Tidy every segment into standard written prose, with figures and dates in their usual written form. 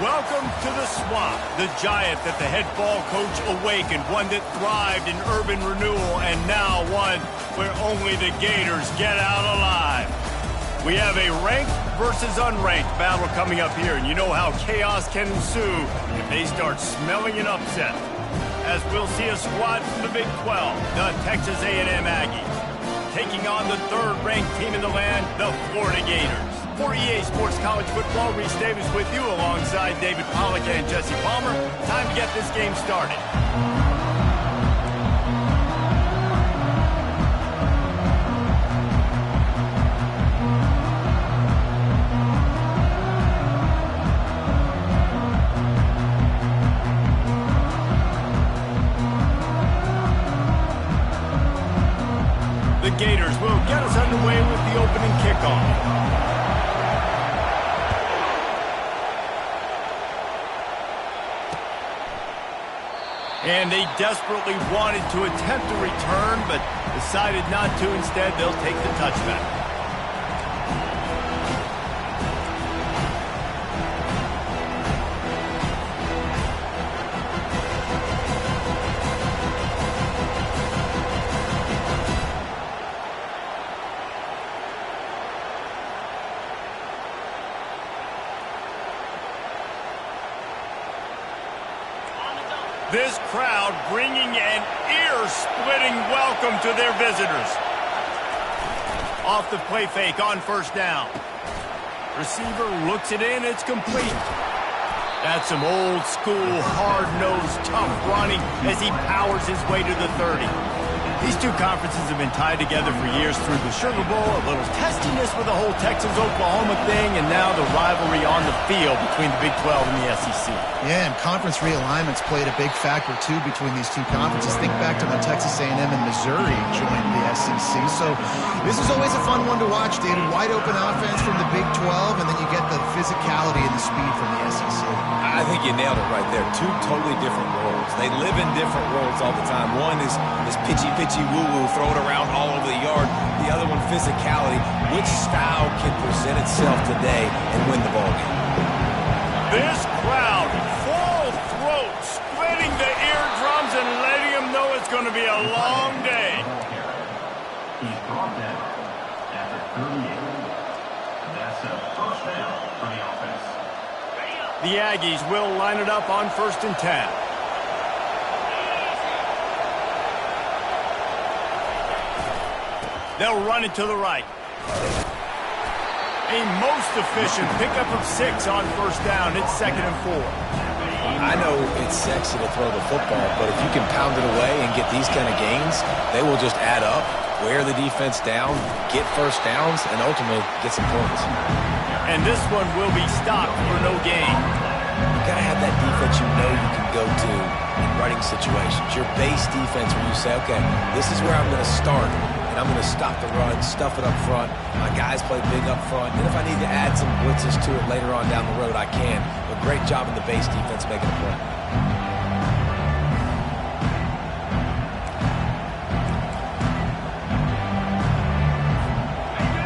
Welcome to the Swamp, the giant that the head ball coach awakened, one that thrived in urban renewal, and now one where only the Gators get out alive. We have a ranked versus unranked battle coming up here, and you know how chaos can ensue if they start smelling an upset. As we'll see a squad from the Big 12, the Texas A&M Aggies, taking on the third-ranked team in the land, the Florida Gators. For EA Sports College Football, Reese Davis with you alongside David Pollack and Jesse Palmer. Time to get this game started. The Gators will get us underway with the opening kickoff. And they desperately wanted to attempt a return, but decided not to. Instead, they'll take the touchback. This crowd bringing an ear-splitting welcome to their visitors. Off the play fake on first down. Receiver looks it in, it's complete. That's some old-school, hard-nosed, tough running as he powers his way to the 30. These two conferences have been tied together for years through the Sugar Bowl, a little testiness with the whole Texas-Oklahoma thing, and now the rivalry on the field between the Big 12 and the SEC. Yeah, and conference realignments played a big factor, too, between these two conferences. Think back to when Texas A&M and Missouri joined the SEC. So this is always a fun one to watch, David. Wide-open offense from the Big 12, and then you get the physicality and the speed from the SEC. I think you nailed it right there. Two totally different worlds. They live in different worlds all the time. One is pitchy woo-woo, throw it around all over the yard. The other one, physicality. Which style can present itself today and win the ball game? This crowd, full throat, splitting the eardrums and letting them know it's going to be a long day. He's brought down at the 38. That's a first down for the offense. The Aggies will line it up on 1st and 10. They'll run it to the right. A most efficient pickup of 6 on first down. It's 2nd and 4. I know it's sexy to throw the football, but if you can pound it away and get these kind of gains, they will just add up, wear the defense down, get first downs, and ultimately get some points. And this one will be stopped for no gain. You got to have that defense you know you can go to in running situations. Your base defense where you say, okay, this is where I'm going to start. And I'm going to stop the run, stuff it up front. My guys play big up front. And if I need to add some blitzes to it later on down the road, I can. But great job in the base defense making a play.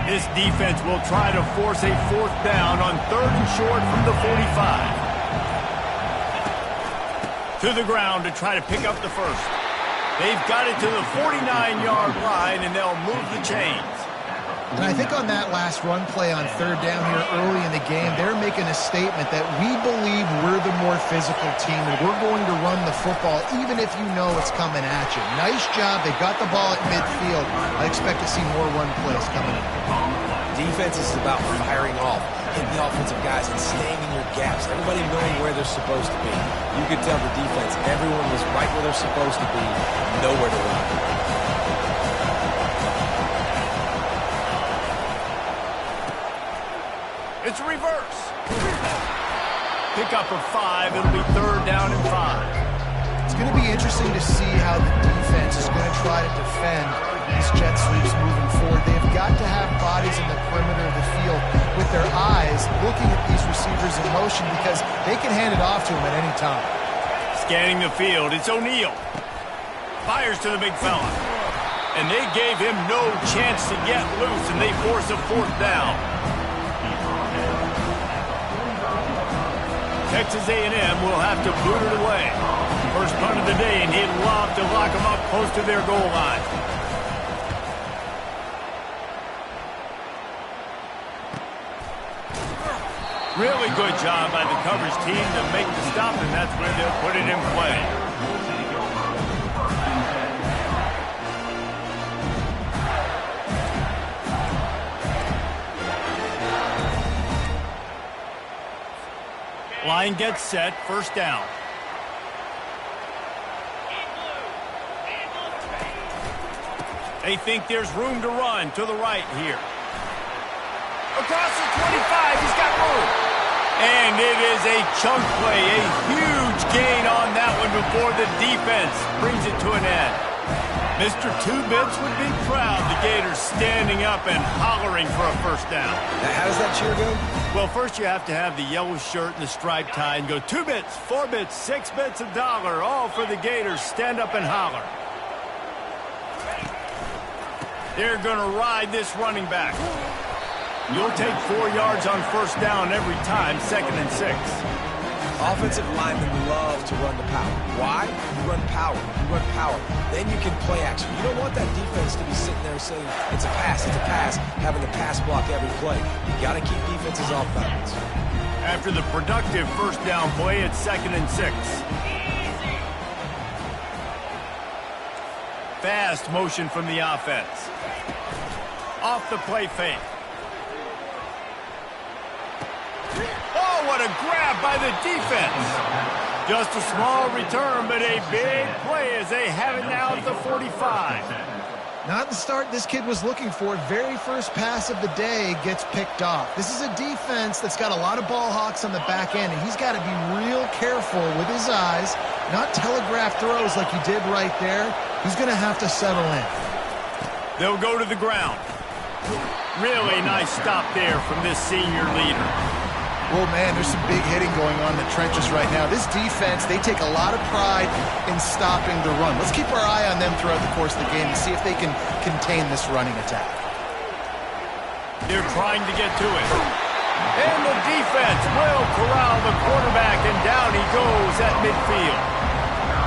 This defense will try to force a 4th down on 3rd and short from the 45. To the ground to try to pick up the first. They've got it to the 49-yard line, and they'll move the chains. And I think on that last run play on 3rd down here early in the game, they're making a statement that we believe we're the more physical team, and we're going to run the football even if you know it's coming at you. Nice job. They got the ball at midfield. I expect to see more run plays coming in. Defense is about firing off, hitting the offensive guys and staying in your gaps. Everybody knowing where they're supposed to be. You could tell the defense, everyone was right where they're supposed to be, nowhere to run. It's a reverse. Pick up of 5. It'll be 3rd down and 5. It's going to be interesting to see how the defense is going to try to defend these jet sweeps moving forward. They've got to have bodies in the perimeter of the field with their eyes looking at these receivers in motion because they can hand it off to them at any time. Scanning the field, it's O'Neal. Fires to the big fella. And they gave him no chance to get loose, and they force a 4th down. Texas A&M will have to boot it away. First punt of the day, and he'd love to lock them up close to their goal line. Really good job by the coverage team to make the stop, and that's where they'll put it in play. Line gets set, first down. They think there's room to run to the right here. Across the 25, he's got room. And it is a chunk play, a huge gain on that one before the defense brings it to an end. Mr. Two Bits would be proud. The Gators standing up and hollering for a first down. Now, how does that cheer go? Well, first you have to have the yellow shirt and the striped tie and go 2 bits, 4 bits, 6 bits, $1, all for the Gators. Stand up and holler. They're going to ride this running back. You'll take 4 yards on first down every time, 2nd and 6. Offensive linemen love to run the power. Why? You run power. You run power. Then you can play action. You don't want that defense to be sitting there saying, it's a pass, having a pass block every play. You got to keep defenses off balance. After the productive first down play, it's 2nd and 6. Fast motion from the offense. Off the play fake. Oh, what a grab by the defense. Just a small return, but a big play as they have it now at the 45. Not the start this kid was looking for. Very first pass of the day gets picked off. This is a defense that's got a lot of ball hawks on the back end, and he's got to be real careful with his eyes, not telegraph throws like he did right there. He's going to have to settle in. They'll go to the ground. Really nice stop there from this senior leader. Well, man, there's some big hitting going on in the trenches right now. This defense, they take a lot of pride in stopping the run. Let's keep our eye on them throughout the course of the game and see if they can contain this running attack. They're trying to get to it. And the defense will corral the quarterback, and down he goes at midfield.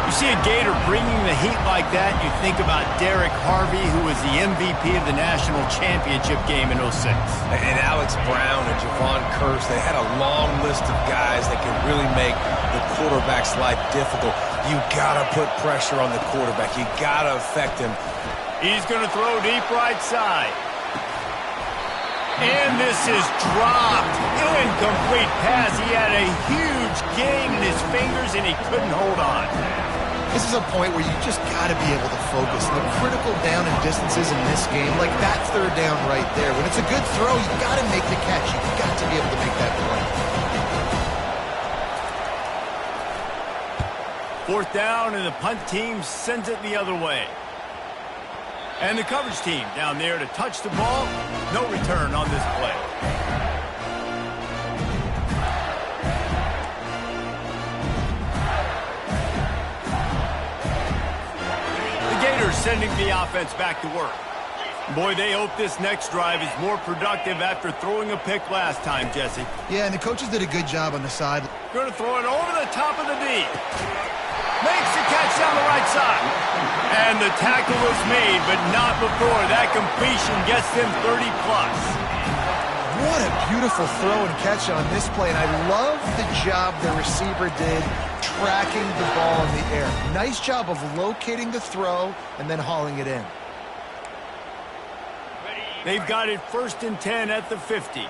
You see a Gator bringing the heat like that, you think about Derek Harvey, who was the MVP of the national championship game in 06. And Alex Brown and Javon Curse, they had a long list of guys that could really make the quarterback's life difficult. You got to put pressure on the quarterback. You got to affect him. He's going to throw deep right side. And this is dropped. Incomplete pass. He had a huge gain in his fingers, and he couldn't hold on. This is a point where you just got to be able to focus. The critical down and distances in this game, like that third down right there. When it's a good throw, you got to make the catch. You've got to be able to make that play. 4th down, and the punt team sends it the other way. And the coverage team down there to touch the ball. No return on this play. Sending the offense back to work. Boy, they hope this next drive is more productive after throwing a pick last time, Jesse. Yeah, and the coaches did a good job on the side. Going to throw it over the top of the knee. Makes the catch down the right side. And the tackle was made, but not before. That completion gets them 30-plus. What a beautiful throw and catch on this play, and I love the job the receiver did tracking the ball in the air. Nice job of locating the throw and then hauling it in. They've got it 1st and 10 at the 50.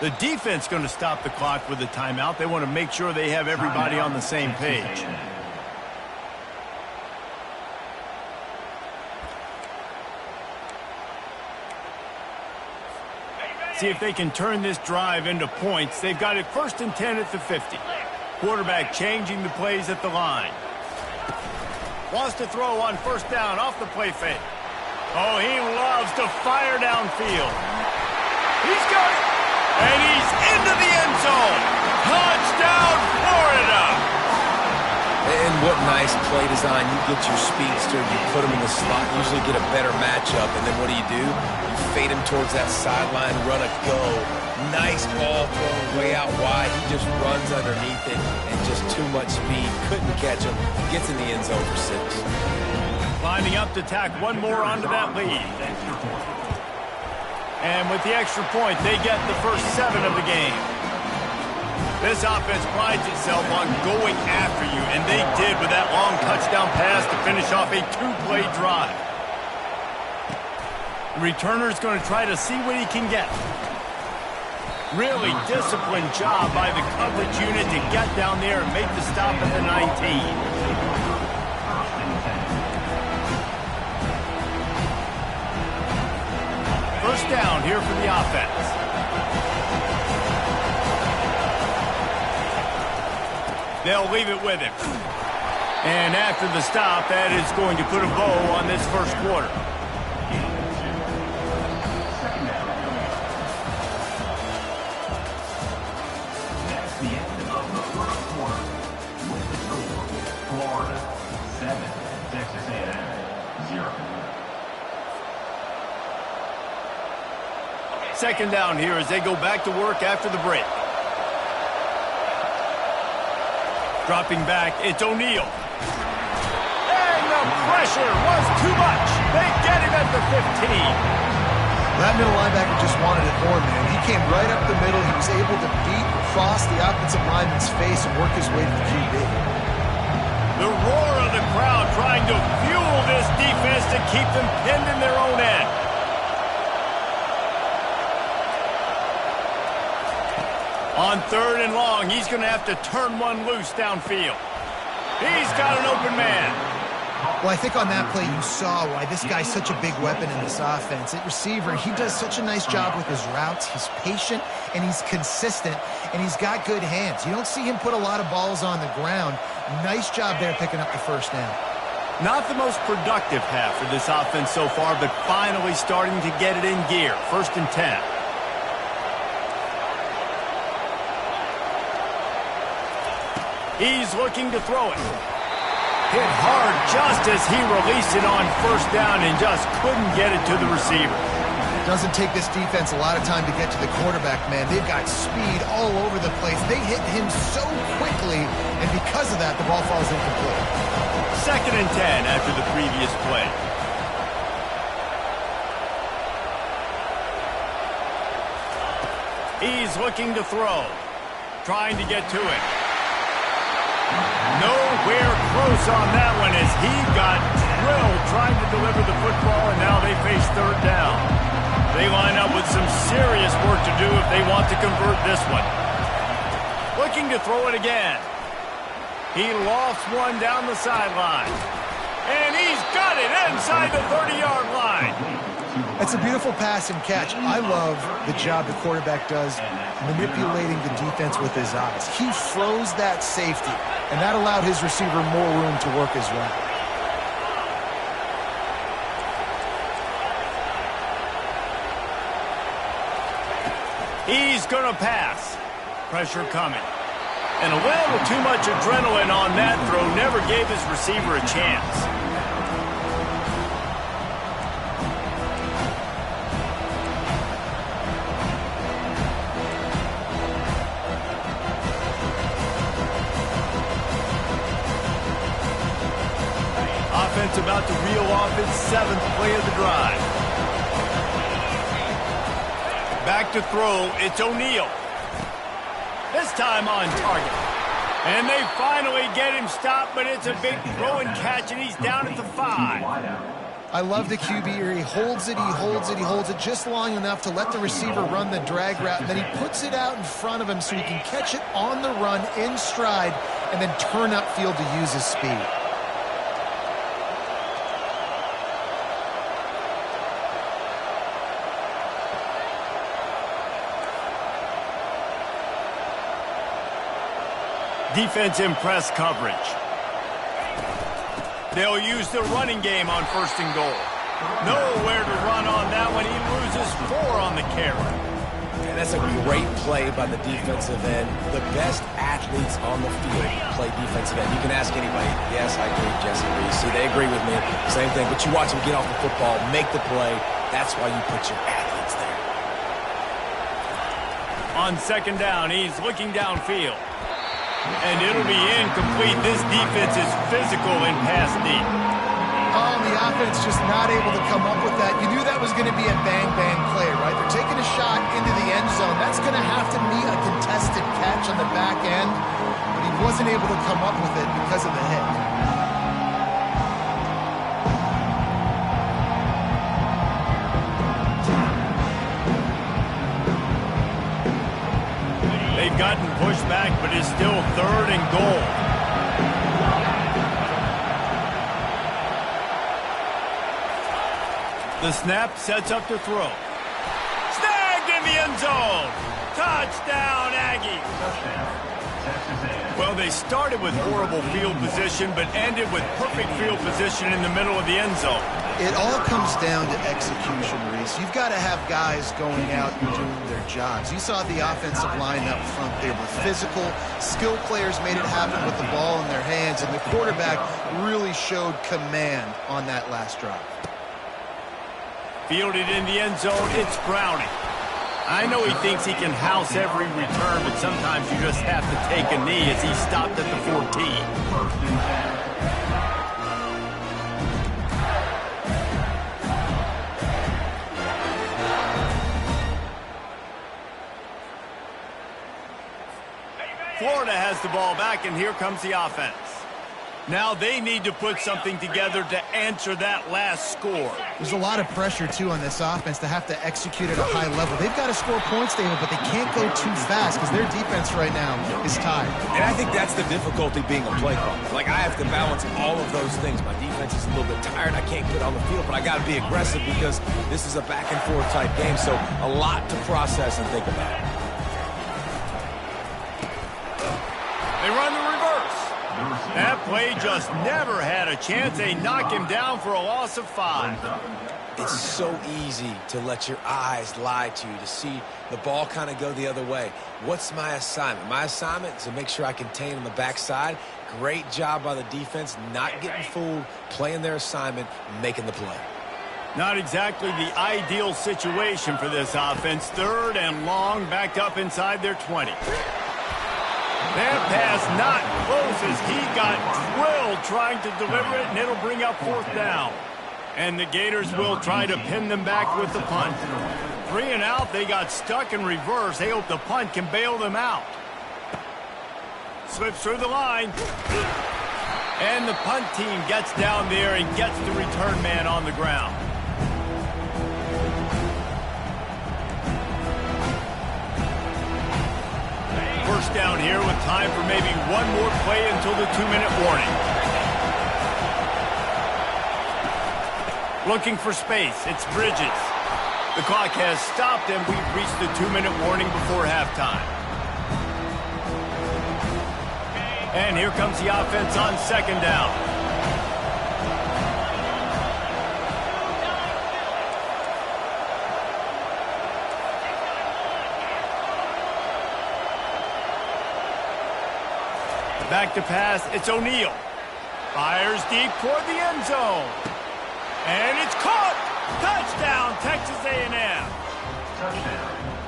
The defense going to stop the clock with a timeout. They want to make sure they have everybody on the same page. See if they can turn this drive into points. They've got it 1st and 10 at the 50. Quarterback changing the plays at the line. Wants to throw on 1st down off the play fake. Oh, he loves to fire downfield. He's got it. And he's into the end zone. Touchdown, Florida. And what nice play design. You get your speedster, you put him in the slot, usually get a better matchup, and then what do? You fade him towards that sideline, run a go. Nice ball thrown way out wide. He just runs underneath it and just too much speed. Couldn't catch him. Gets in the end zone for 6. Lining up to tack one more onto that lead. And with the extra point, they get the first 7 of the game. This offense prides itself on going after you, and they did with that long touchdown pass to finish off a 2-play drive. The returner's going to try to see what he can get. Really disciplined job by the coverage unit to get down there and make the stop at the 19. First down here for the offense. They'll leave it with him. And after the stop, that is going to put a bow on this first quarter. That's the end of the first quarter. With the score, Florida 7, Texas A&M 0. Second down here as they go back to work after the break. Dropping back, it's O'Neal. And the pressure was too much. They get him at the 15. That middle linebacker just wanted it more, man. He came right up the middle. He was able to beat, cross the offensive lineman's face and work his way to the QB. The roar of the crowd trying to fuel this defense to keep them pinned in their own end. On 3rd and long, he's going to have to turn one loose downfield. He's got an open man. Well, I think on that play you saw why this guy's such a big weapon in this offense. At receiver, he does such a nice job with his routes. He's patient, and he's consistent, and he's got good hands. You don't see him put a lot of balls on the ground. Nice job there picking up the first down. Not the most productive half for this offense so far, but finally starting to get it in gear. 1st and 10. He's looking to throw it. Hit hard just as he released it on 1st down and just couldn't get it to the receiver. Doesn't take this defense a lot of time to get to the quarterback, man. They've got speed all over the place. They hit him so quickly, and because of that, the ball falls incomplete. 2nd and 10 after the previous play. He's looking to throw. Trying to get to it. Nowhere close on that one as he got drilled trying to deliver the football, and now they face 3rd down. They line up with some serious work to do if they want to convert this one. Looking to throw it again. He lost one down the sideline. And he's got it inside the 30-yard line. It's a beautiful pass and catch. I love the job the quarterback does manipulating the defense with his eyes. He froze that safety, and that allowed his receiver more room to work his route. He's going to pass. Pressure coming. And a little too much adrenaline on that throw never gave his receiver a chance. Offense about to reel off its 7th play of the drive. Back to throw, it's O'Neal. This time on target. And they finally get him stopped, but it's a big throw and catch, and he's down at the 5. I love the QB here. He holds it, he holds it, he holds it just long enough to let the receiver run the drag route, and then he puts it out in front of him so he can catch it on the run in stride and then turn upfield to use his speed. Defense in press coverage. They'll use the running game on 1st and goal. Nowhere to run on that one. He loses 4 on the carry. And that's a great play by the defensive end. The best athletes on the field play defensive end. You can ask anybody. Yes, I agree, Jesse Reese. See, they agree with me. Same thing. But you watch them get off the football, make the play. That's why you put your athletes there. On second down, he's looking downfield. And it'll be incomplete. This defense is physical in pass deep. Oh, the offense just not able to come up with that. You knew that was going to be a bang-bang play, right? They're taking a shot into the end zone. That's going to have to be a contested catch on the back end. But he wasn't able to come up with it because of the hit. They've gotten pushed back, but it's still 3rd and goal. The snap sets up to throw. Snagged in the end zone. Touchdown, Aggies. Well, they started with horrible field position, but ended with perfect field position in the middle of the end zone. It all comes down to execution, Reese. You've got to have guys going out and doing their jobs. You saw the offensive line up front. They were physical. Skilled players made it happen with the ball in their hands, and the quarterback really showed command on that last drive. Fielded in the end zone, it's Browning. I know he thinks he can house every return, but sometimes you just have to take a knee as he stopped at the 14. Florida has the ball back, and here comes the offense. Now they need to put something together to answer that last score. There's a lot of pressure, too, on this offense to have to execute at a high level. They've got to score points, David, but they can't go too fast because their defense right now is tired. And I think that's the difficulty being a play caller. Like, I have to balance all of those things. My defense is a little bit tired. I can't get on the field, but I got to be aggressive because this is a back-and-forth type game, so a lot to process and think about. They run the reverse. That play just never had a chance. They knock him down for a loss of 5. It's so easy to let your eyes lie to you, to see the ball kind of go the other way. What's my assignment? My assignment is to make sure I contain on the backside. Great job by the defense, not getting fooled, playing their assignment, making the play. Not exactly the ideal situation for this offense. 3rd and long, backed up inside their 20. That pass not close as he got drilled trying to deliver it, and it'll bring up 4th down. And the Gators will try to pin them back with the punt. 3 and out, they got stuck in reverse. They hope the punt can bail them out. Slips through the line. And the punt team gets down there and gets the return man on the ground. First down here with time for maybe one more play until the 2-minute warning. Looking for space. It's Bridges. The clock has stopped, and we've reached the 2-minute warning before halftime. And here comes the offense on second down. Back to pass, it's O'Neal. Fires deep toward the end zone. And it's caught! Touchdown, Texas A&M.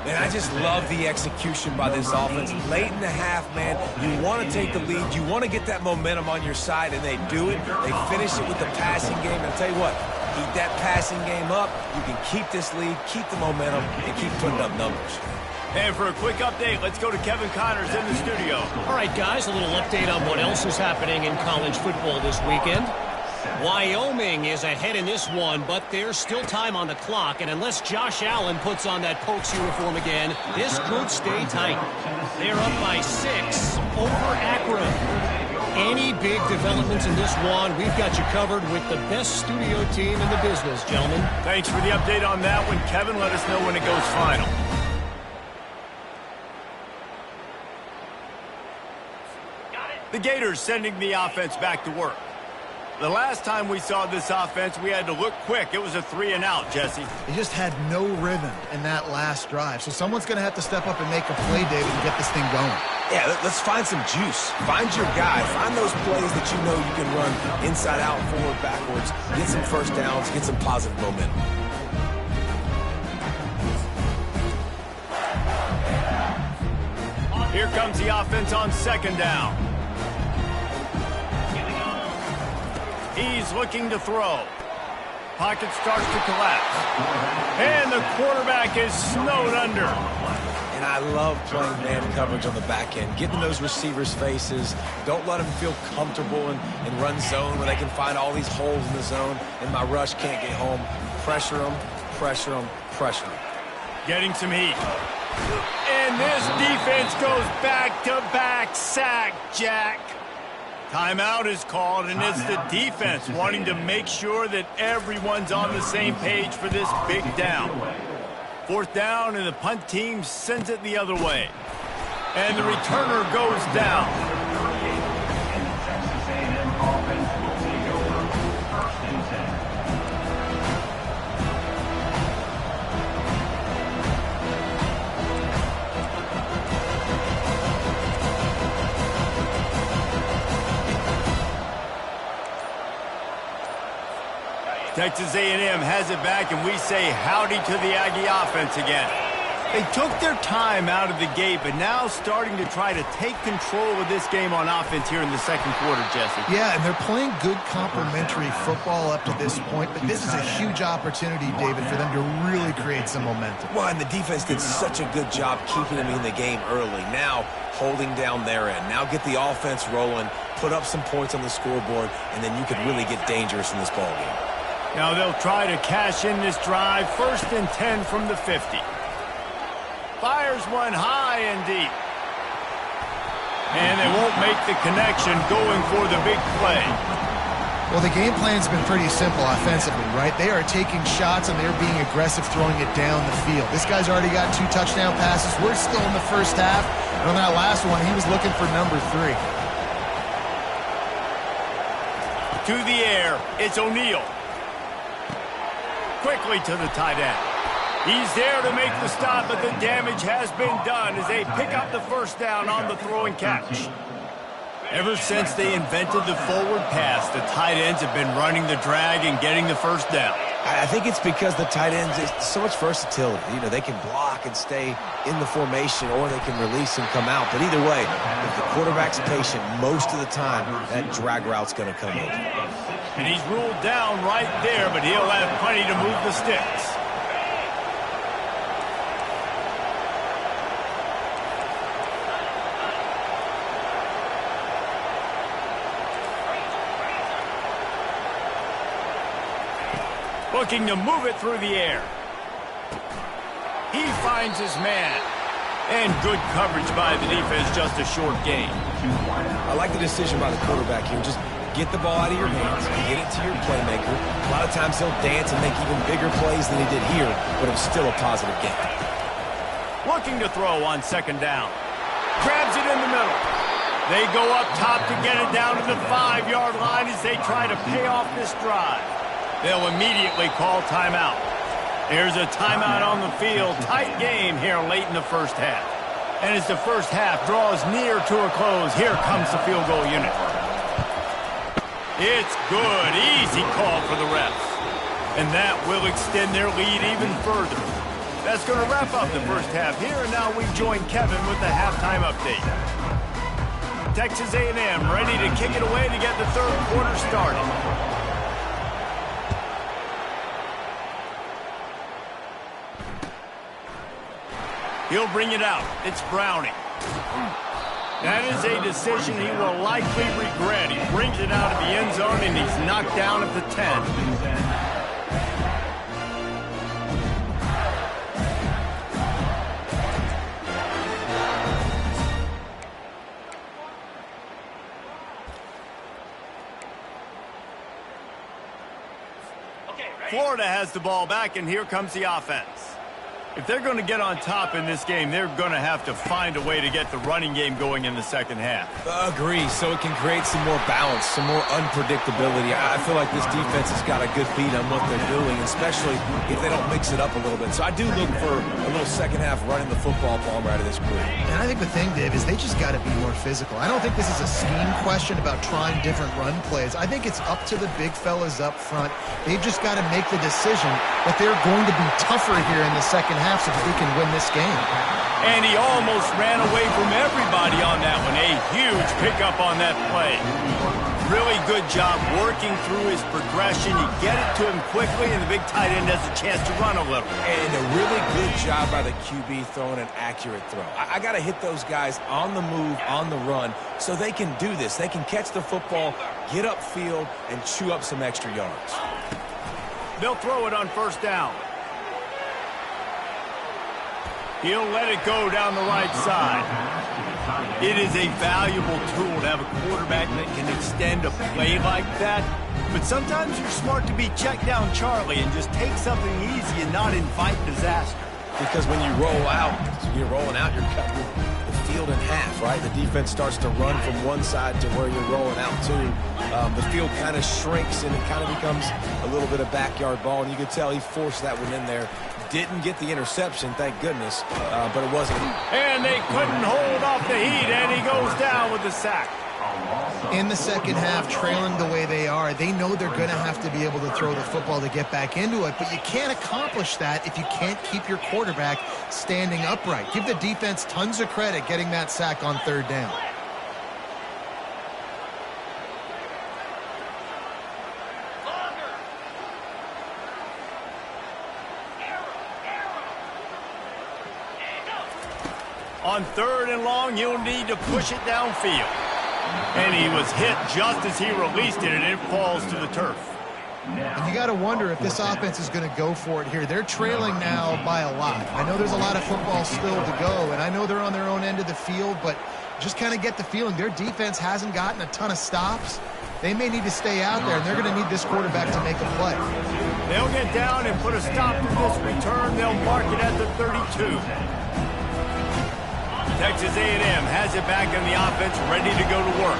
Man, I just love the execution by this offense. Late in the half, man, you want to take the lead. You want to get that momentum on your side, and they do it. They finish it with the passing game. And I'll tell you what, keep that passing game up. You can keep this lead, keep the momentum, and keep putting up numbers. And for a quick update, let's go to Kevin Connors in the studio. All right, guys, a little update on what else is happening in college football this weekend. Wyoming is ahead in this one, but there's still time on the clock, and unless Josh Allen puts on that Pokes uniform again, this could stay tight. They're up by 6 over Akron. Any big developments in this one, we've got you covered with the best studio team in the business, gentlemen. Thanks for the update on that one, Kevin. Let us know when it goes final. The Gators sending the offense back to work. The last time we saw this offense, we had to look quick. It was a 3-and-out, Jesse. They just had no rhythm in that last drive. So someone's going to have to step up and make a play, David, and get this thing going. Yeah, let's find some juice. Find your guy. Find those plays that you know you can run inside out, forward, backwards. Get some first downs. Get some positive momentum. Here comes the offense on 2nd down. He's looking to throw. Pocket starts to collapse. And the quarterback is snowed under. And I love playing man coverage on the back end. Get in those receivers' faces. Don't let them feel comfortable in run zone where they can find all these holes in the zone and my rush can't get home. Pressure them, pressure them, pressure them. Getting some heat. And this defense goes back-to-back sack, Jack. Timeout is called, and it's the defense wanting to make sure that everyone's on the same page for this big down. 4th down, and the punt team sends it the other way. And the returner goes down. Texas A&M offense will take over 1st and 10. Texas A&M has it back, and we say howdy to the Aggie offense again. They took their time out of the gate, but now starting to try to take control of this game on offense here in the 2nd quarter, Jesse. Yeah, and they're playing good complementary football up to this point, but this is a huge opportunity, David, for them to really create some momentum. Well, and the defense did such a good job keeping them in the game early. Now, holding down their end. Now get the offense rolling, put up some points on the scoreboard, and then you could really get dangerous in this ballgame. Now they'll try to cash in this drive. 1st and 10 from the 50. Fires one high and deep. And they won't make the connection going for the big play. Well, the game plan's been pretty simple offensively, right? They are taking shots, and they're being aggressive throwing it down the field. This guy's already got 2 touchdown passes. We're still in the 1st half. And on that last one, he was looking for number 3. To the air, it's O'Neal. Quickly to the tight end. He's there to make the stop, but the damage has been done as they pick up the 1st down on the throw and catch. Ever since they invented the forward pass, the tight ends have been running the drag and getting the 1st down. I think it's because the tight ends, it's so much versatility. You know, they can block and stay in the formation, or they can release and come out. But either way, if the quarterback's patient, most of the time, that drag route's going to come open. And he's ruled down right there, but he'll have plenty to move the sticks. Looking to move it through the air. He finds his man. And good coverage by the defense, just a short gain. I like the decision by the quarterback here. Just get the ball out of your hands, get it to your playmaker. A lot of times he'll dance and make even bigger plays than he did here, but it was still a positive game. Looking to throw on 2nd down. Grabs it in the middle. They go up top to get it down to the 5-yard line as they try to pay off this drive. They'll immediately call timeout. There's a timeout on the field. Tight game here late in the 1st half. And as the 1st half draws near to a close, here comes the field goal unit. It's good. Easy call for the refs. And that will extend their lead even further. That's going to wrap up the 1st half here, and now we join Kevin with the halftime update. Texas A&M ready to kick it away to get the 3rd quarter started. He'll bring it out. It's Browning. That is a decision he will likely regret. He brings it out of the end zone, and he's knocked down at the 10. Florida has the ball back, and here comes the offense. If they're going to get on top in this game, they're going to have to find a way to get the running game going in the second half. Agree, so it can create some more balance, some more unpredictability. I feel like this defense has got a good beat on what they're doing, especially if they don't mix it up a little bit. So I do look for a little second half running the football bomber out of this group. And I think the thing, Dave, is they just got to be more physical. I don't think this is a scheme question about trying different run plays. I think it's up to the big fellas up front. They've just got to make the decision that they're going to be tougher here in the second half so that they can win this game. And he almost ran away from everybody on that one. A huge pickup on that play. Really good job working through his progression. You get it to him quickly, and the big tight end has a chance to run a little. And a really good job by the QB throwing an accurate throw. I got to hit those guys on the move, on the run, so they can do this. They can catch the football, get upfield, and chew up some extra yards. They'll throw it on first down. He'll let it go down the right side. It is a valuable tool to have a quarterback that can extend a play like that. But sometimes you're smart to be check down Charlie and just take something easy and not invite disaster. Because when you roll out, you're cutting the field in half, right? The defense starts to run from one side to where you're rolling out to. The field kind of shrinks and it kind of becomes a little bit of backyard ball. And you could tell he forced that one in there. Didn't get the interception, thank goodness, but it wasn't. And they couldn't hold off the heat, and he goes down with the sack. In the second half, trailing the way they are, they know they're going to have to be able to throw the football to get back into it, but you can't accomplish that if you can't keep your quarterback standing upright. Give the defense tons of credit getting that sack on third down. On third and long, you'll need to push it downfield. And he was hit just as he released it, and it falls to the turf. And you got to wonder if this offense is going to go for it here. They're trailing now by a lot. I know there's a lot of football still to go, and I know they're on their own end of the field, but just kind of get the feeling their defense hasn't gotten a ton of stops. They may need to stay out there, and they're going to need this quarterback to make a play. They'll get down and put a stop to this return. They'll mark it at the 32. Texas A&M has it back on the offense, ready to go to work.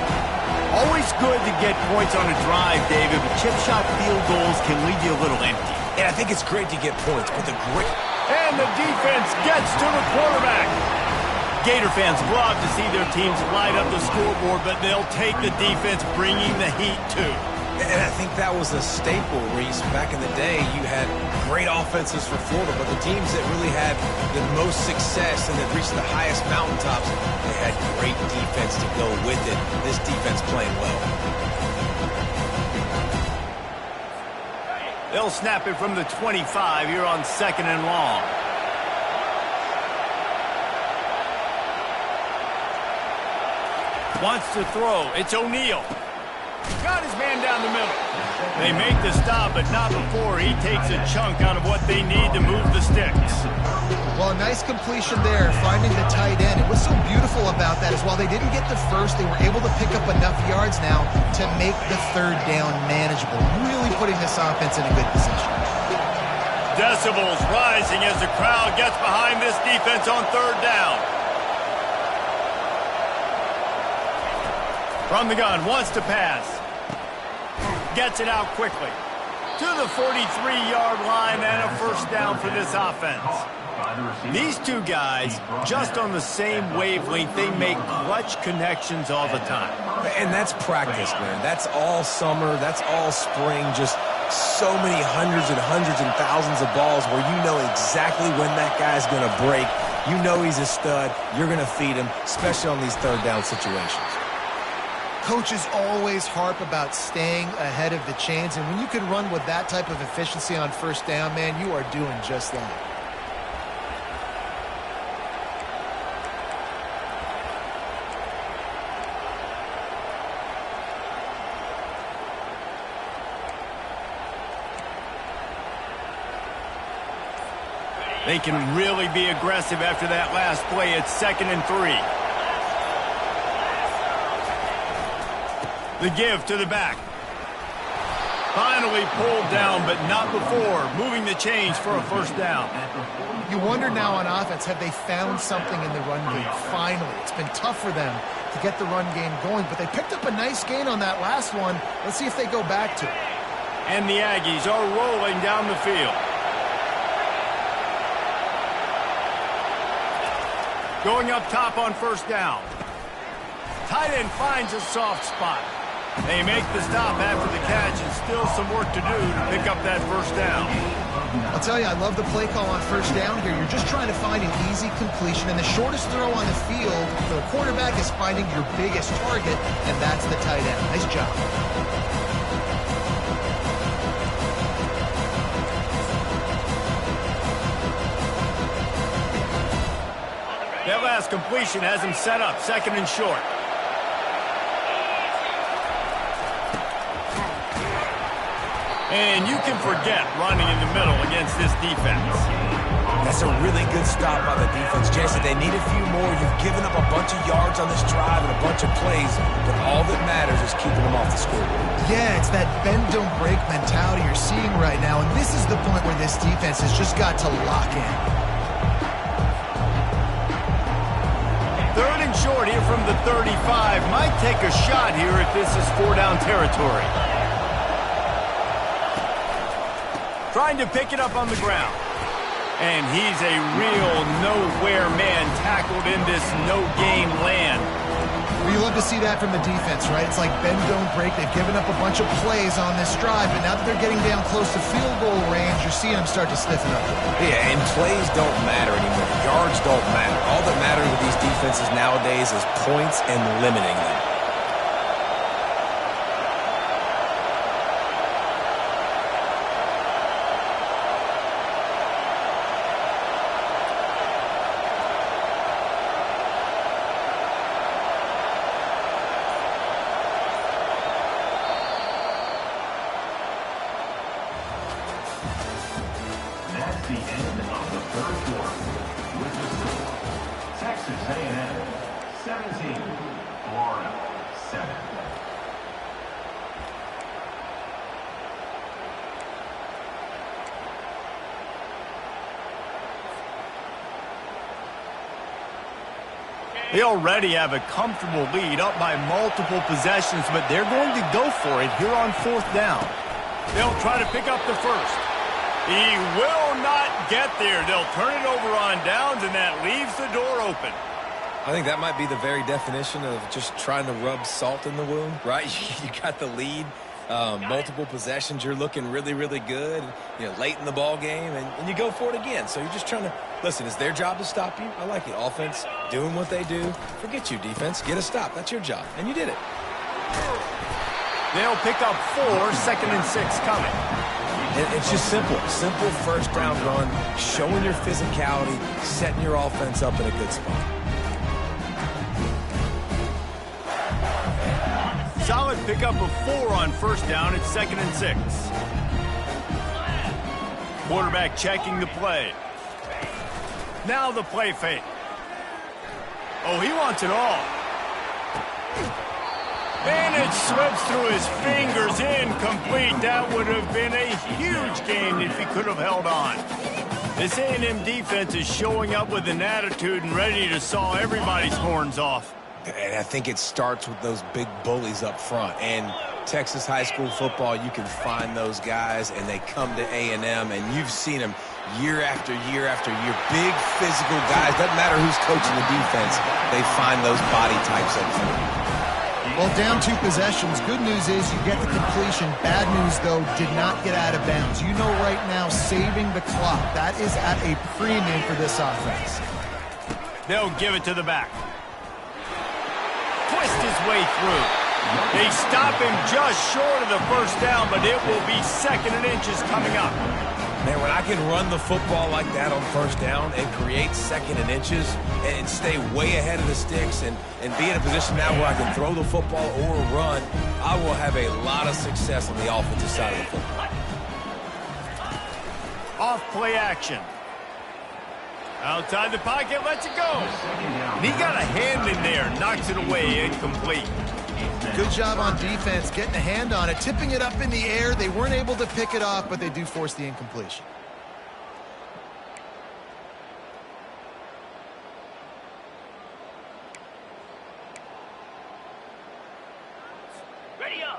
Always good to get points on a drive, David, but chip shot field goals can leave you a little empty. And I think it's great to get points, but And the defense gets to the quarterback. Gator fans love to see their teams light up the scoreboard, but they'll take the defense bringing the heat, too. And I think that was a staple, Reese. Back in the day, you had great offenses for Florida, but the teams that really had the most success and that reached the highest mountaintops, they had great defense to go with it. This defense playing well. They'll snap it from the 25 here on second and long. Wants to throw. It's O'Neal. Got his man down the middle. They make the stop, but not before he takes a chunk out of what they need to move the sticks. Well, a nice completion there, finding the tight end. And what's so beautiful about that is while they didn't get the first, they were able to pick up enough yards now to make the third down manageable. Really putting this offense in a good position. Decibels rising as the crowd gets behind this defense on third down. From the gun, wants to pass. Gets it out quickly. To the 43-yard line and a first down for this offense. These two guys, just on the same wavelength, they make clutch connections all the time. And that's practice, man. That's all summer. That's all spring. Just so many hundreds and thousands of balls where you know exactly when that guy's going to break. You know he's a stud. You're going to feed him, especially on these third down situations. Coaches always harp about staying ahead of the chains, and when you can run with that type of efficiency on first down, man, you are doing just that. They can really be aggressive after that last play. It's 2nd and 3. The give to the back. Finally pulled down, but not before. Moving the chains for a first down. You wonder now on offense, have they found something in the run game? Finally. It's been tough for them to get the run game going, but they picked up a nice gain on that last one. Let's see if they go back to it. And the Aggies are rolling down the field. Going up top on first down. Tight end finds a soft spot. They make the stop after the catch, and still some work to do to pick up that first down. I'll tell you, I love the play call on first down here. You're just trying to find an easy completion, and the shortest throw on the field for the quarterback is finding your biggest target, and that's the tight end. Nice job. That last completion has him set up, second and short. And you can forget running in the middle against this defense. That's a really good stop by the defense. Jason, they need a few more. You've given up a bunch of yards on this drive and a bunch of plays, but all that matters is keeping them off the scoreboard. Yeah, it's that bend, don't break mentality you're seeing right now, and this is the point where this defense has just got to lock in. Third and short here from the 35. Might take a shot here if this is 4-down territory. Trying to pick it up on the ground. And he's a real nowhere man tackled in this no-game land. Well, you love to see that from the defense, right? It's like bend, don't break. They've given up a bunch of plays on this drive, but now that they're getting down close to field goal range, you're seeing them start to stiffen up. Yeah, and plays don't matter anymore. Yards don't matter. All that matters with these defenses nowadays is points and limiting them. That's the end of the third quarter. With the score, Texas A&M 17, Florida 7. They already have a comfortable lead, up by multiple possessions, but they're going to go for it here on fourth down. They'll try to pick up the first. He will not get there. They'll turn it over on downs, and that leaves the door open. I think that might be the very definition of just trying to rub salt in the wound, right? You got the lead, multiple possessions, you're looking really, really good, late in the ball game, and you go for it again. So you're just trying to, listen, it's their job to stop you. I like it. Offense, doing what they do. Forget you, defense. Get a stop. That's your job, and you did it. They'll pick up 4, second and 6 coming. It's just simple first down run, showing your physicality, setting your offense up in a good spot. Solid pickup of 4 on first down. It's second and 6. Quarterback checking the play. Now the play fake. Oh, he wants it all. And it slips through his fingers, incomplete. That would have been a huge gain if he could have held on. This A&M defense is showing up with an attitude and ready to saw everybody's horns off. And I think it starts with those big bullies up front. And Texas high school football, you can find those guys, and they come to A&M, and you've seen them year after year after year. Big physical guys. Doesn't matter who's coaching the defense. They find those body types up front. Well, down 2 possessions. Good news is you get the completion. Bad news, though, did not get out of bounds. You know right now, saving the clock. That is at a premium for this offense. They'll give it to the back. Twist his way through. They stop him just short of the first down, but it will be second and inches coming up. Man, when I can run the football like that on first down and create second and inches and stay way ahead of the sticks and be in a position now where I can throw the football or run, I will have a lot of success on the offensive side of the football. Off play action. Outside the pocket, lets it go. And he got a hand in there, knocks it away, incomplete. Good job on defense, getting a hand on it, tipping it up in the air. They weren't able to pick it off, but they do force the incompletion.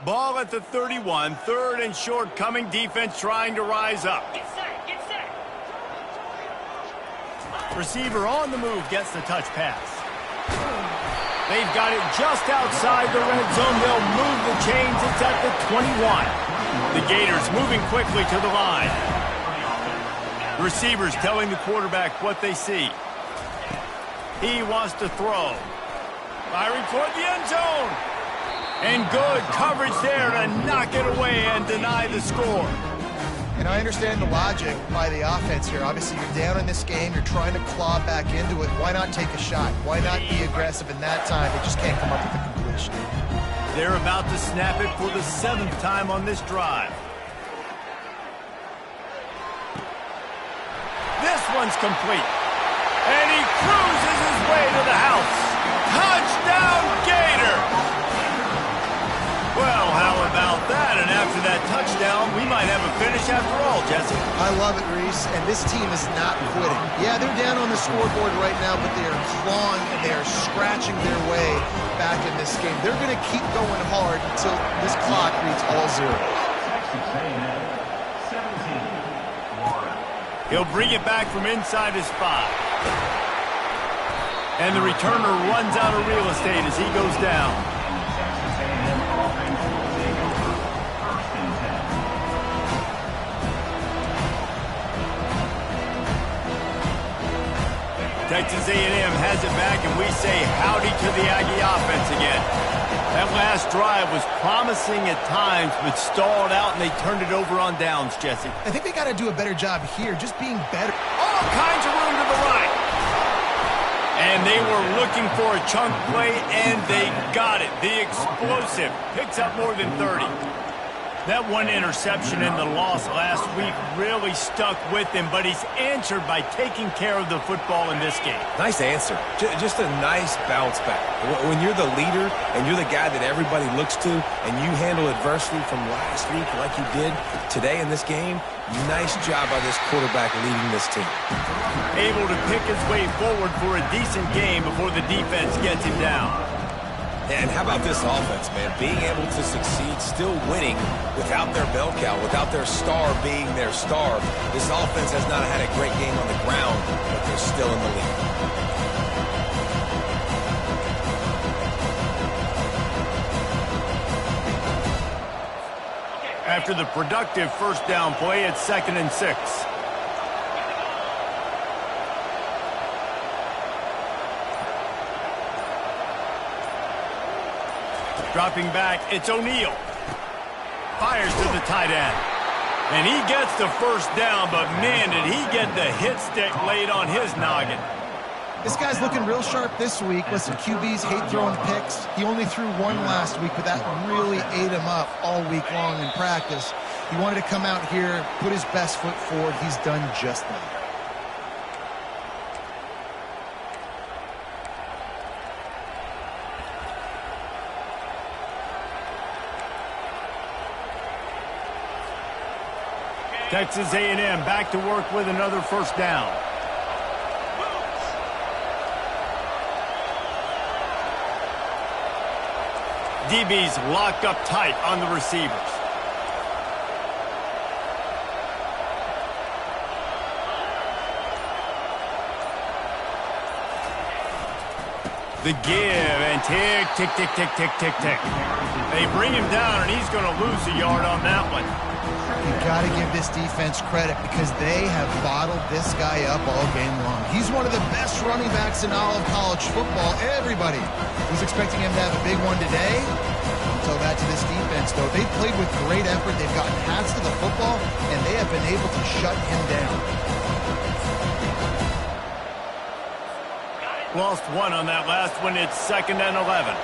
Ball at the 31, third and short coming, defense trying to rise up. Get set, get set. Receiver on the move gets the touch pass. They've got it just outside the red zone. They'll move the chains. It's at the 21. The Gators moving quickly to the line. The receivers telling the quarterback what they see. He wants to throw. Firing toward the end zone. And good coverage there to knock it away and deny the score. And I understand the logic by the offense here. Obviously, you're down in this game. You're trying to claw back into it. Why not take a shot? Why not be aggressive in that time? They just can't come up with a completion. They're about to snap it for the 7th time on this drive. This one's complete. And he cruises his way to the house. Touchdown, Gators! Well, how about that? And after that touchdown, we might have a finish after all, Jesse. I love it, Reese, and this team is not quitting. Yeah, they're down on the scoreboard right now, but they are clawing and they are scratching their way back in this game. They're going to keep going hard until this clock reads all zero. He'll bring it back from inside his 5. And the returner runs out of real estate as he goes down. Texas A&M has it back, and we say howdy to the Aggie offense again. That last drive was promising at times, but stalled out, and they turned it over on downs, Jesse. I think they got to do a better job here, just being better. All kinds of room to the right. And they were looking for a chunk play, and they got it. The explosive picks up more than 30. That one interception in the loss last week really stuck with him, but he's answered by taking care of the football in this game. Nice answer. Just a nice bounce back. When you're the leader and you're the guy that everybody looks to and you handle adversity from last week like you did today in this game, nice job by this quarterback leading this team. Able to pick his way forward for a decent game before the defense gets him down. And how about this offense, man? Being able to succeed, still winning without their bell cow, without their star being their star. This offense has not had a great game on the ground, but they're still in the lead. After the productive first down play, it's 2nd and 6. Dropping back, it's O'Neal. Fires to the tight end. And he gets the first down, but man, did he get the hit stick laid on his noggin. This guy's looking real sharp this week. Listen, QBs hate throwing picks. He only threw one last week, but that really ate him up all week long in practice. He wanted to come out here, put his best foot forward. He's done just that. Texas A&M back to work with another first down. DB's locked up tight on the receivers. The give and tick, tick, tick, tick, tick, tick, tick. They bring him down, and he's going to lose a yard on that one. You've got to give this defense credit because they have bottled this guy up all game long. He's one of the best running backs in all of college football. Everybody was expecting him to have a big one today. Don't tell that to this defense, though. They've played with great effort. They've gotten hats to the football, and they have been able to shut him down. Lost one on that last one. It's 2nd and 11.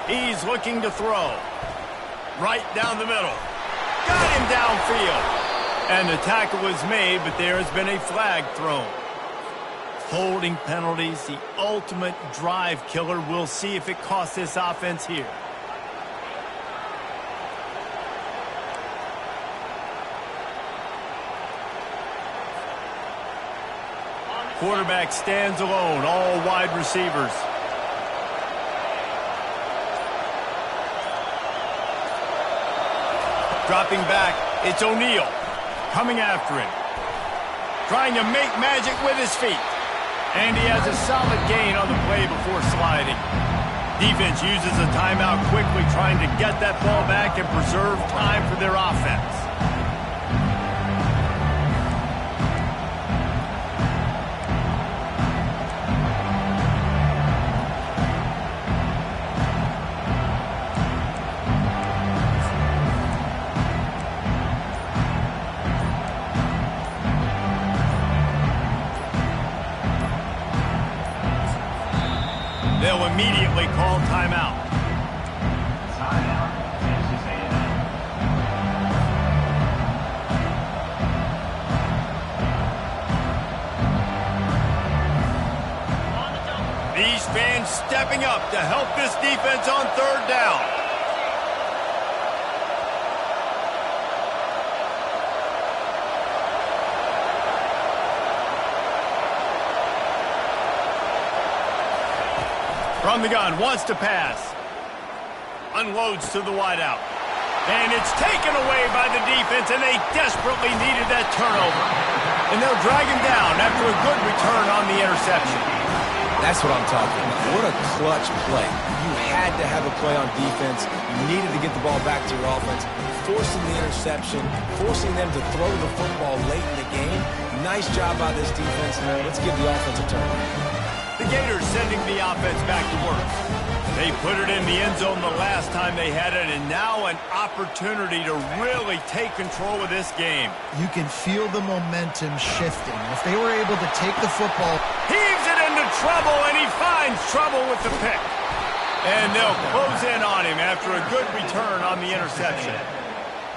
He's looking to throw. Right down the middle. Got him downfield. And the tackle was made, but there has been a flag thrown. Holding penalties, the ultimate drive killer. We'll see if it costs this offense here. Quarterback stands alone, all wide receivers. Dropping back, it's O'Neal. Coming after him. Trying to make magic with his feet. And he has a solid gain on the play before sliding. Defense uses a timeout quickly, trying to get that ball back and preserve time for their offense. They'll immediately call timeout. Timeout, Texas A&M. These fans stepping up to help this defense on third down. From the gun, wants to pass. Unloads to the wideout. And it's taken away by the defense, and they desperately needed that turnover. And they'll drag him down after a good return on the interception. That's what I'm talking about. What a clutch play. You had to have a play on defense. You needed to get the ball back to your offense. Forcing the interception, forcing them to throw the football late in the game. Nice job by this defense. Let's give the offense a turn. The Gators sending the offense back to work. They put it in the end zone the last time they had it, and now an opportunity to really take control of this game. You can feel the momentum shifting. If they were able to take the football... Heaves it into trouble, and he finds trouble with the pick. And they'll close in on him after a good return on the interception.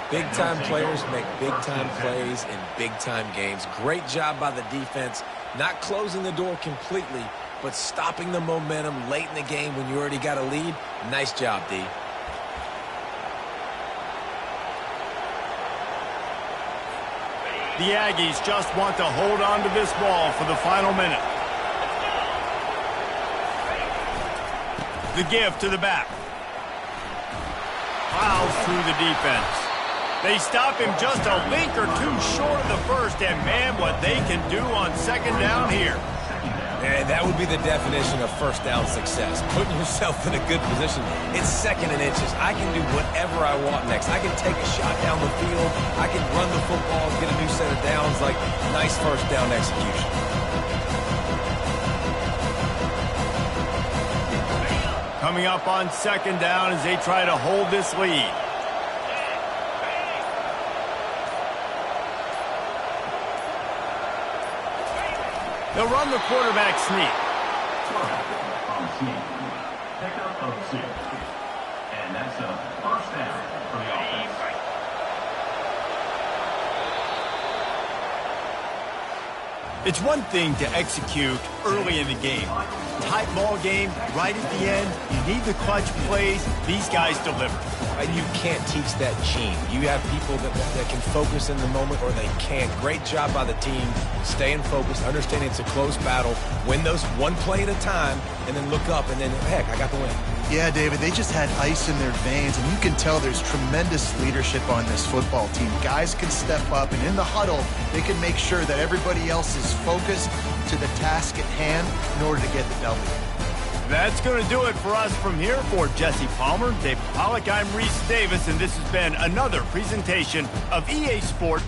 Big-time players make big-time plays in big-time games. Great job by the defense, not closing the door completely, but stopping the momentum late in the game when you already got a lead. Nice job, D. The Aggies just want to hold on to this ball for the final minute. The give to the back. Plows through the defense. They stop him just a link or two short of the first, and man, what they can do on second down here. And that would be the definition of first down success. Putting yourself in a good position. It's second and inches. I can do whatever I want next. I can take a shot down the field. I can run the football, get a new set of downs. Like, nice first down execution. Coming up on second down as they try to hold this lead. They'll run the quarterback sneak. On sneak. Pickup of 6. And that's a first down for the offense. It's one thing to execute early in the game. Tight ball game, right at the end, you need the clutch plays. These guys deliver. And you can't teach that gene. You have people that can focus in the moment or they can't. Great job by the team, staying focused, understanding it's a close battle, win those one play at a time, and then look up, and then, heck, I got the win. Yeah, David, they just had ice in their veins, and you can tell there's tremendous leadership on this football team. Guys can step up, and in the huddle, they can make sure that everybody else is focused to the task at hand in order to get the W. That's going to do it for us from here. For Jesse Palmer, David Pollack, I'm Reese Davis, and this has been another presentation of EA Sport